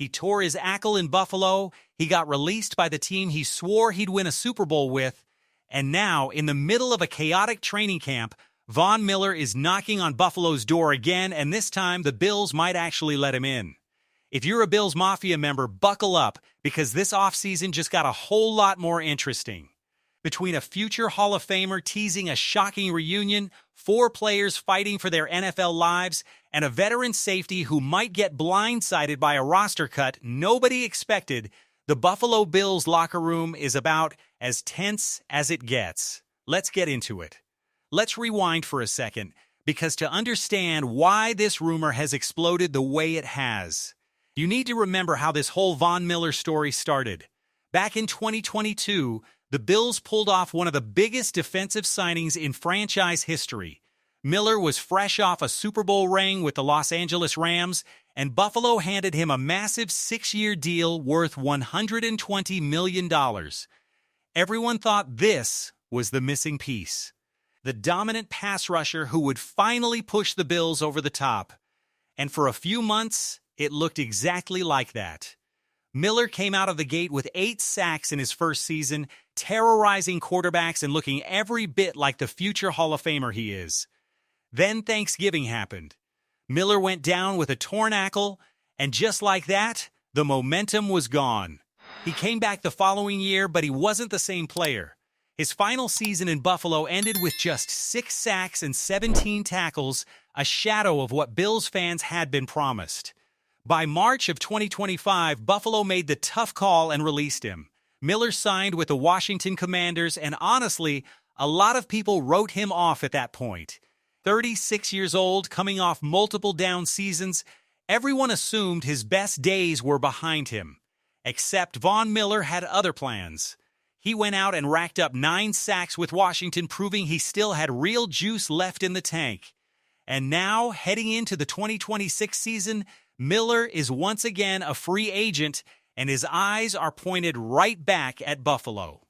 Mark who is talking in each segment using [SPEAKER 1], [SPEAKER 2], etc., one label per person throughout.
[SPEAKER 1] He tore his ankle in Buffalo, he got released by the team he swore he'd win a Super Bowl with, and now, in the middle of a chaotic training camp, Von Miller is knocking on Buffalo's door again, and this time the Bills might actually let him in. If you're a Bills Mafia member, buckle up, because this offseason just got a whole lot more interesting. Between a future Hall of Famer teasing a shocking reunion, 4 players fighting for their NFL lives, and a veteran safety who might get blindsided by a roster cut nobody expected, the Buffalo Bills locker room is about as tense as it gets. Let's get into it. Let's rewind for a second, because to understand why this rumor has exploded the way it has, you need to remember how this whole Von Miller story started. Back in 2022, the Bills pulled off one of the biggest defensive signings in franchise history. Miller was fresh off a Super Bowl ring with the Los Angeles Rams, and Buffalo handed him a massive 6-year deal worth $120 million. Everyone thought this was the missing piece, the dominant pass rusher who would finally push the Bills over the top. And for a few months, it looked exactly like that. Miller came out of the gate with 8 sacks in his first season, terrorizing quarterbacks and looking every bit like the future Hall of Famer he is. Then Thanksgiving happened. Miller went down with a torn ankle, and just like that, the momentum was gone. He came back the following year, but he wasn't the same player. His final season in Buffalo ended with just 6 sacks and 17 tackles, a shadow of what Bills fans had been promised. By March of 2025, Buffalo made the tough call and released him. Miller signed with the Washington Commanders, and honestly, a lot of people wrote him off at that point. 36 years old, coming off multiple down seasons, everyone assumed his best days were behind him. Except Von Miller had other plans. He went out and racked up 9 sacks with Washington, proving he still had real juice left in the tank. And now, heading into the 2026 season, Miller is once again a free agent, and his eyes are pointed right back at Buffalo.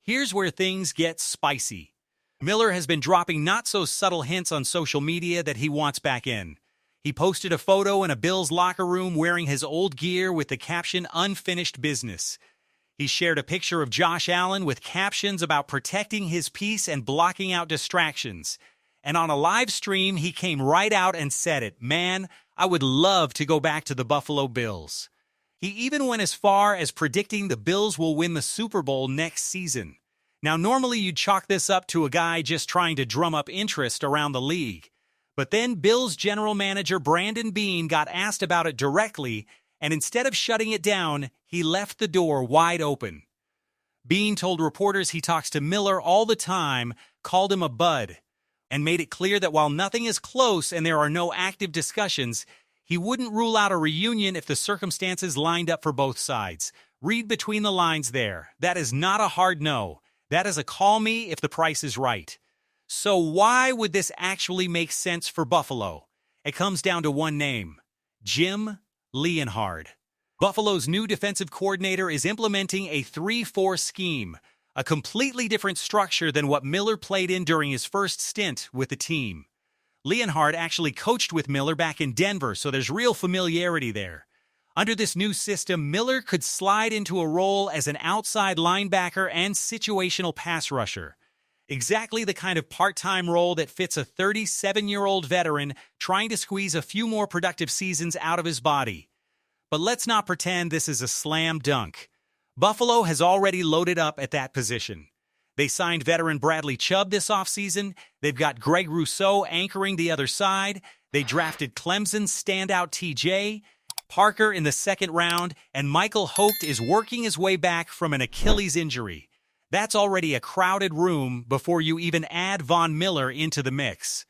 [SPEAKER 1] Here's where things get spicy. Miller has been dropping not-so-subtle hints on social media that he wants back in. He posted a photo in a Bills locker room wearing his old gear with the caption "Unfinished Business." He shared a picture of Josh Allen with captions about protecting his peace and blocking out distractions. And on a live stream, he came right out and said it, "Man, I would love to go back to the Buffalo Bills." He even went as far as predicting the Bills will win the Super Bowl next season. Now, normally you'd chalk this up to a guy just trying to drum up interest around the league. But then Bills general manager Brandon Beane got asked about it directly, and instead of shutting it down, he left the door wide open. Beane told reporters he talks to Miller all the time, called him a bud, and made it clear that while nothing is close and there are no active discussions, he wouldn't rule out a reunion if the circumstances lined up for both sides. Read between the lines there. That is not a hard no. That is a call me if the price is right. So why would this actually make sense for Buffalo? It comes down to one name: Jim Leonhard. Buffalo's new defensive coordinator is implementing a 3-4 scheme, a completely different structure than what Miller played in during his first stint with the team. Leonhard actually coached with Miller back in Denver, so there's real familiarity there. Under this new system, Miller could slide into a role as an outside linebacker and situational pass rusher. Exactly the kind of part-time role that fits a 37-year-old veteran trying to squeeze a few more productive seasons out of his body. But let's not pretend this is a slam dunk. Buffalo has already loaded up at that position. They signed veteran Bradley Chubb this offseason. They've got Greg Rousseau anchoring the other side. They drafted Clemson's standout TJ Parker in the second round, and Michael Holt is working his way back from an Achilles injury. That's already a crowded room before you even add Von Miller into the mix.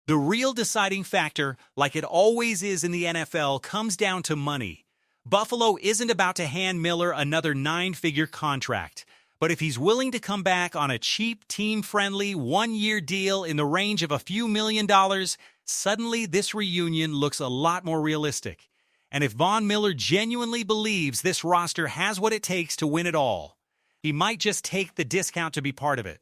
[SPEAKER 1] The real deciding factor, like it always is in the NFL, comes down to money. Buffalo isn't about to hand Miller another 9-figure contract, but if he's willing to come back on a cheap, team-friendly, 1-year deal in the range of a few $1,000,000, suddenly this reunion looks a lot more realistic. And if Von Miller genuinely believes this roster has what it takes to win it all, he might just take the discount to be part of it.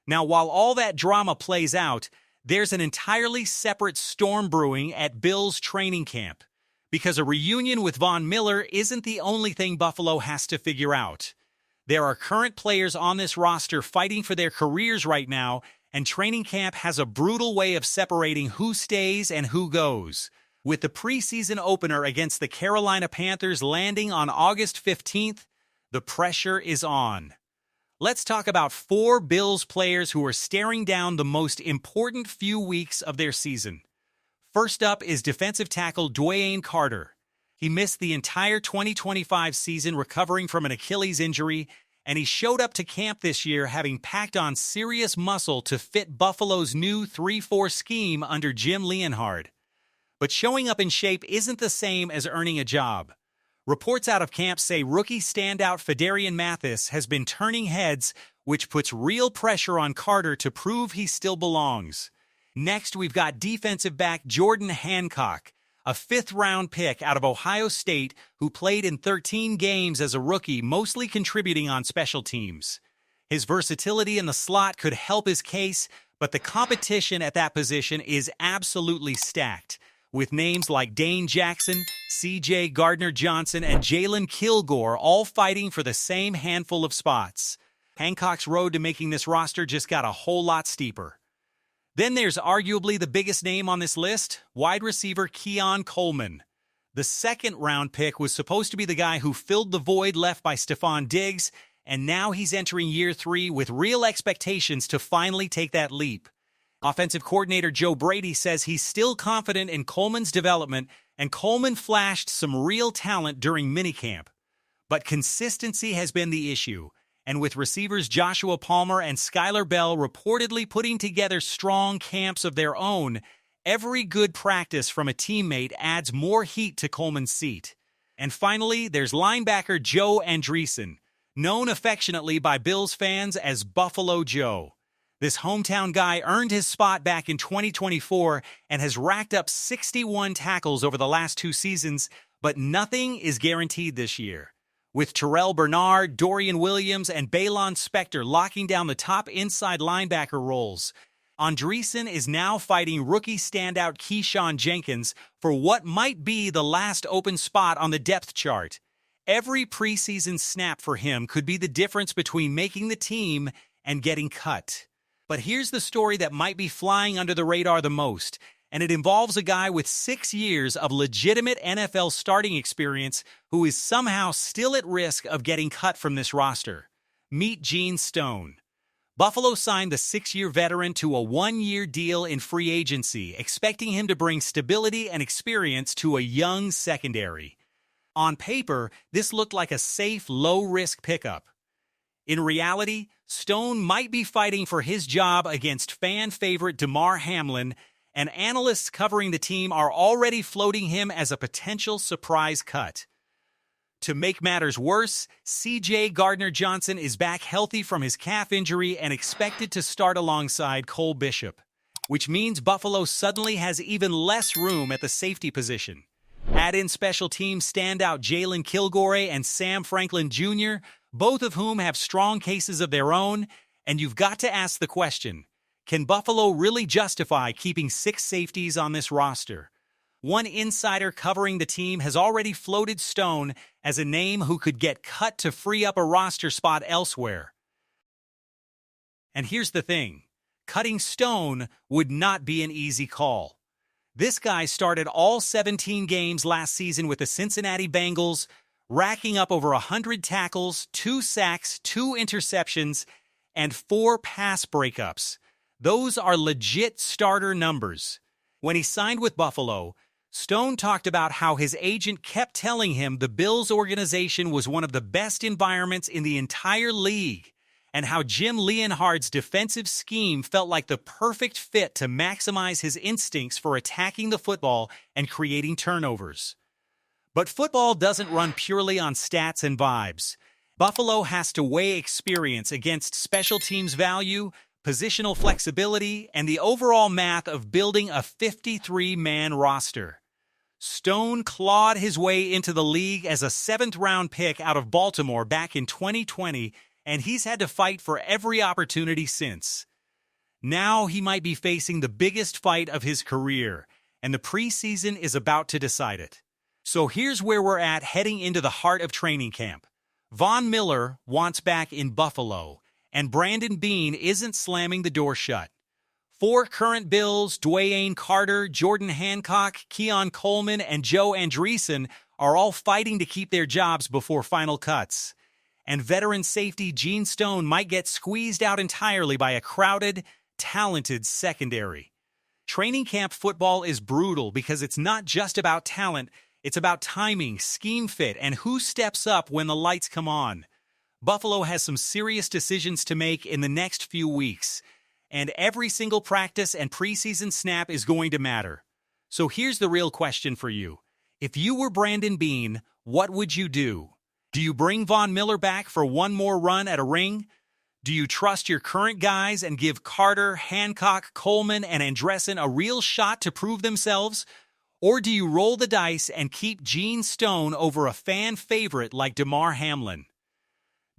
[SPEAKER 1] Now, while all that drama plays out, there's an entirely separate storm brewing at Bills training camp. Because a reunion with Von Miller isn't the only thing Buffalo has to figure out. There are current players on this roster fighting for their careers right now, and training camp has a brutal way of separating who stays and who goes. With the preseason opener against the Carolina Panthers landing on August 15th, the pressure is on. Let's talk about 4 Bills players who are staring down the most important few weeks of their season. First up is defensive tackle Dwayne Carter. He missed the entire 2025 season recovering from an Achilles injury, and he showed up to camp this year having packed on serious muscle to fit Buffalo's new 3-4 scheme under Jim Leonhard. But showing up in shape isn't the same as earning a job. Reports out of camp say rookie standout Phidarian Mathis has been turning heads, which puts real pressure on Carter to prove he still belongs. Next, we've got defensive back Jordan Hancock, a 5th-round pick out of Ohio State who played in 13 games as a rookie, mostly contributing on special teams. His versatility in the slot could help his case, but the competition at that position is absolutely stacked, with names like Dane Jackson, C.J. Gardner-Johnson, and Jalen Kilgore all fighting for the same handful of spots. Hancock's road to making this roster just got a whole lot steeper. Then there's arguably the biggest name on this list, wide receiver Keon Coleman. The 2nd-round pick was supposed to be the guy who filled the void left by Stephon Diggs, and now he's entering year 3 with real expectations to finally take that leap. Offensive coordinator Joe Brady says he's still confident in Coleman's development, and Coleman flashed some real talent during minicamp. But consistency has been the issue. And with receivers Joshua Palmer and Skylar Bell reportedly putting together strong camps of their own, every good practice from a teammate adds more heat to Coleman's seat. And finally, there's linebacker Joe Andreessen, known affectionately by Bills fans as Buffalo Joe. This hometown guy earned his spot back in 2024 and has racked up 61 tackles over the last 2 seasons, but nothing is guaranteed this year. With Terrell Bernard, Dorian Williams, and Baylon Spector locking down the top inside linebacker roles, Andreessen is now fighting rookie standout Keyshawn Jenkins for what might be the last open spot on the depth chart. Every preseason snap for him could be the difference between making the team and getting cut. But here's the story that might be flying under the radar the most, and it involves a guy with 6 years of legitimate NFL starting experience who is somehow still at risk of getting cut from this roster. Meet Gene Stone. Buffalo signed the 6-year veteran to a 1-year deal in free agency, expecting him to bring stability and experience to a young secondary. On paper, this looked like a safe, low-risk pickup. In reality, Stone might be fighting for his job against fan favorite Damar Hamlin, and analysts covering the team are already floating him as a potential surprise cut. To make matters worse, C.J. Gardner-Johnson is back healthy from his calf injury and expected to start alongside Cole Bishop, which means Buffalo suddenly has even less room at the safety position. Add in special team standout Jalen Kilgore and Sam Franklin Jr., both of whom have strong cases of their own, and you've got to ask the question, can Buffalo really justify keeping 6 safeties on this roster? One insider covering the team has already floated Stone as a name who could get cut to free up a roster spot elsewhere. And here's the thing, cutting Stone would not be an easy call. This guy started all 17 games last season with the Cincinnati Bengals, racking up over 100 tackles, 2 sacks, 2 interceptions, and 4 pass breakups. Those are legit starter numbers. When he signed with Buffalo, Stone talked about how his agent kept telling him the Bills organization was one of the best environments in the entire league, and how Jim Leonhard's defensive scheme felt like the perfect fit to maximize his instincts for attacking the football and creating turnovers. But football doesn't run purely on stats and vibes. Buffalo has to weigh experience against special teams value, positional flexibility, and the overall math of building a 53-man roster. Stone clawed his way into the league as a 7th-round pick out of Baltimore back in 2020, and he's had to fight for every opportunity since. Now he might be facing the biggest fight of his career, and the preseason is about to decide it. So here's where we're at heading into the heart of training camp. Von Miller wants back in Buffalo, and Brandon Beane isn't slamming the door shut. 4 current Bills, Dwayne Carter, Jordan Hancock, Keon Coleman, and Joe Andreessen are all fighting to keep their jobs before final cuts. And veteran safety Gene Stone might get squeezed out entirely by a crowded, talented secondary. Training camp football is brutal because it's not just about talent, it's about timing, scheme fit, and who steps up when the lights come on. Buffalo has some serious decisions to make in the next few weeks, and every single practice and preseason snap is going to matter. So here's the real question for you. If you were Brandon Beane, what would you do? Do you bring Von Miller back for one more run at a ring? Do you trust your current guys and give Carter, Hancock, Coleman, and Andreessen a real shot to prove themselves? Or do you roll the dice and keep Gene Stone over a fan favorite like Damar Hamlin?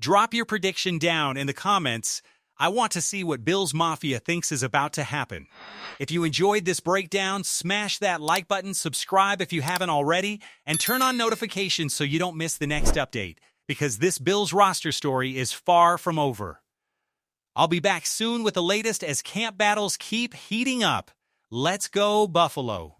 [SPEAKER 1] Drop your prediction down in the comments. I want to see what Bills Mafia thinks is about to happen. If you enjoyed this breakdown, smash that like button, subscribe if you haven't already, and turn on notifications so you don't miss the next update, because this Bills roster story is far from over. I'll be back soon with the latest as camp battles keep heating up. Let's go, Buffalo!